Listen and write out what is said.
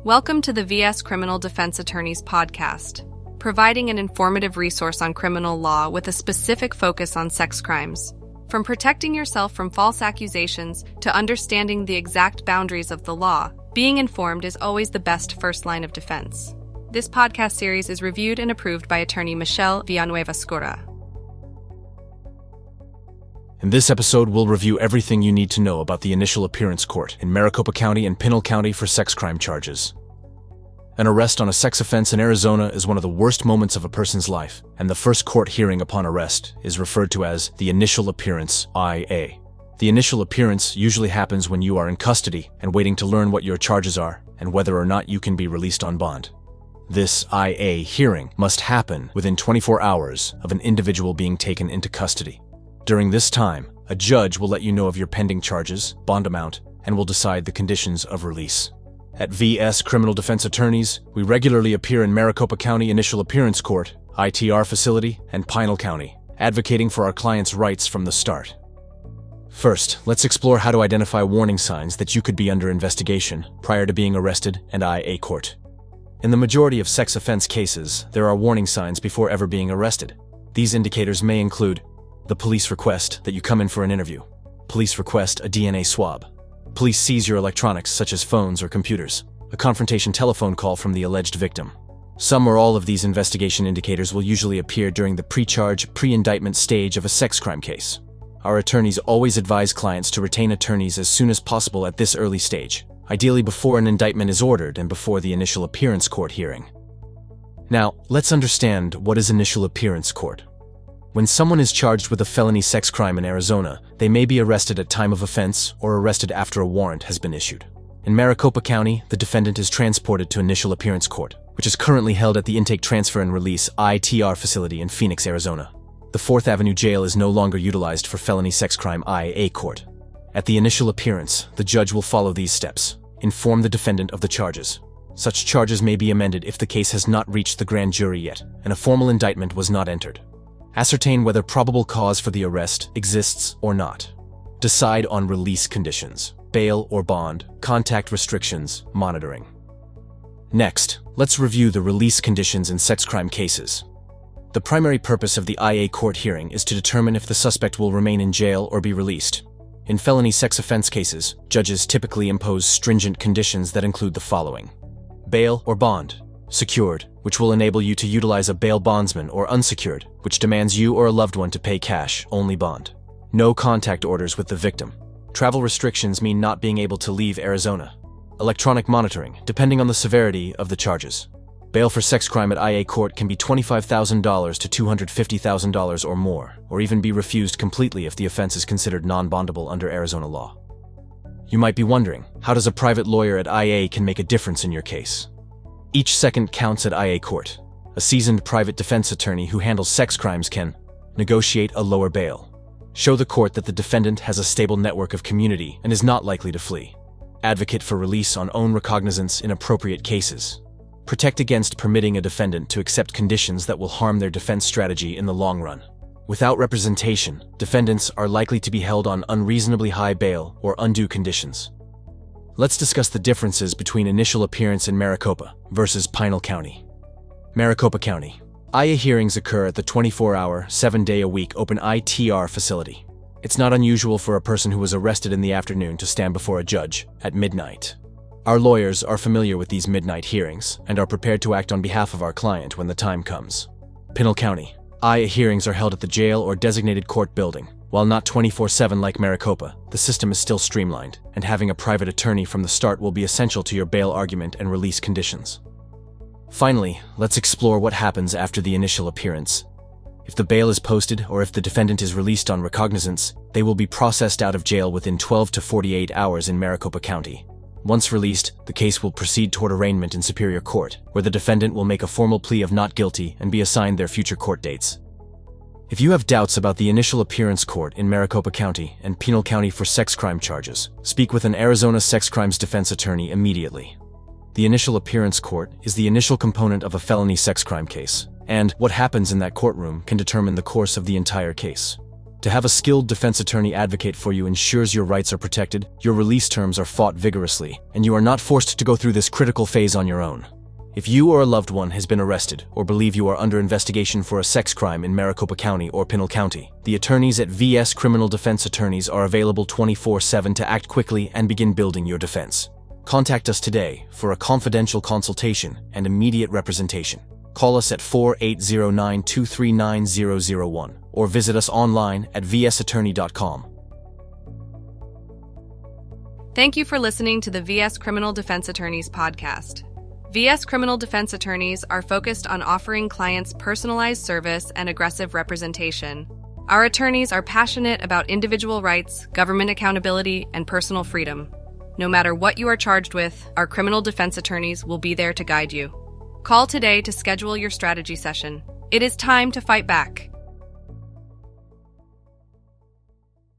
Welcome to the VS Criminal Defense Attorneys podcast, providing an informative resource on criminal law with a specific focus on sex crimes. From protecting yourself from false accusations to understanding the exact boundaries of the law, being informed is always the best first line of defense. This podcast series is reviewed and approved by attorney Michelle Villanueva-Scura. In this episode, we'll review everything you need to know about the initial appearance court in Maricopa County and Pinal County for sex crime charges. An arrest on a sex offense in Arizona is one of the worst moments of a person's life, and the first court hearing upon arrest is referred to as the initial appearance, IA. The initial appearance usually happens when you are in custody and waiting to learn what your charges are and whether or not you can be released on bond. This IA hearing must happen within 24 hours of an individual being taken into custody. During this time, a judge will let you know of your pending charges, bond amount, and will decide the conditions of release. At VS Criminal Defense Attorneys, we regularly appear in Maricopa County Initial Appearance Court, ITR Facility, and Pinal County, advocating for our clients' rights from the start. First, let's explore how to identify warning signs that you could be under investigation prior to being arrested and IA court. In the majority of sex offense cases, there are warning signs before ever being arrested. These indicators may include the police request that you come in for an interview, police request a DNA swab, police seize your electronics such as phones or computers, a confrontation telephone call from the alleged victim. Some or all of these investigation indicators will usually appear during the pre-charge, pre-indictment stage of a sex crime case. Our attorneys always advise clients to retain attorneys as soon as possible at this early stage, ideally before an indictment is ordered and before the initial appearance court hearing. Now, let's understand what is initial appearance court. When someone is charged with a felony sex crime in Arizona, they may be arrested at time of offense or arrested after a warrant has been issued. In Maricopa County, the defendant is transported to initial appearance court, which is currently held at the Intake Transfer and Release ITR facility in Phoenix, Arizona. The 4th Avenue Jail is no longer utilized for felony sex crime IA court. At the initial appearance, the judge will follow these steps. Inform the defendant of the charges. Such charges may be amended if the case has not reached the grand jury yet, and a formal indictment was not entered. Ascertain whether probable cause for the arrest exists or not. Decide on release conditions, bail or bond, contact restrictions, monitoring. Next, let's review the release conditions in sex crime cases. The primary purpose of the IA court hearing is to determine if the suspect will remain in jail or be released. In felony sex offense cases, judges typically impose stringent conditions that include the following: bail or bond, secured, which will enable you to utilize a bail bondsman, or unsecured, which demands you or a loved one to pay cash, only bond. No contact orders with the victim. Travel restrictions mean not being able to leave Arizona. Electronic monitoring, depending on the severity of the charges. Bail for sex crime at IA court can be $25,000 to $250,000 or more, or even be refused completely if the offense is considered non-bondable under Arizona law. You might be wondering, how does a private lawyer at IA can make a difference in your case? Each second counts at IA court. A seasoned private defense attorney who handles sex crimes can negotiate a lower bail, show the court that the defendant has a stable network of community and is not likely to flee, advocate for release on own recognizance in appropriate cases, protect against permitting a defendant to accept conditions that will harm their defense strategy in the long run. Without representation, defendants are likely to be held on unreasonably high bail or undue conditions. Let's discuss the differences between initial appearance in Maricopa versus Pinal County. Maricopa County. IA hearings occur at the 24-hour, 7-day-a-week open ITR facility. It's not unusual for a person who was arrested in the afternoon to stand before a judge at midnight. Our lawyers are familiar with these midnight hearings and are prepared to act on behalf of our client when the time comes. Pinal County. IA hearings are held at the jail or designated court building. While not 24/7 like Maricopa, the system is still streamlined, and having a private attorney from the start will be essential to your bail argument and release conditions. Finally, let's explore what happens after the initial appearance. If the bail is posted or if the defendant is released on recognizance, they will be processed out of jail within 12 to 48 hours in Maricopa County. Once released, the case will proceed toward arraignment in Superior Court, where the defendant will make a formal plea of not guilty and be assigned their future court dates. If you have doubts about the initial appearance court in Maricopa County and Pinal County for sex crime charges, speak with an Arizona sex crimes defense attorney immediately. The initial appearance court is the initial component of a felony sex crime case, and what happens in that courtroom can determine the course of the entire case. To have a skilled defense attorney advocate for you ensures your rights are protected, your release terms are fought vigorously, and you are not forced to go through this critical phase on your own. If you or a loved one has been arrested or believe you are under investigation for a sex crime in Maricopa County or Pinal County, the attorneys at VS Criminal Defense Attorneys are available 24/7 to act quickly and begin building your defense. Contact us today for a confidential consultation and immediate representation. Call us at 4809-239-001 or visit us online at vsattorney.com. Thank you for listening to the VS Criminal Defense Attorneys podcast. VS Criminal Defense Attorneys are focused on offering clients personalized service and aggressive representation. Our attorneys are passionate about individual rights, government accountability, and personal freedom. No matter what you are charged with, our criminal defense attorneys will be there to guide you. Call today to schedule your strategy session. It is time to fight back.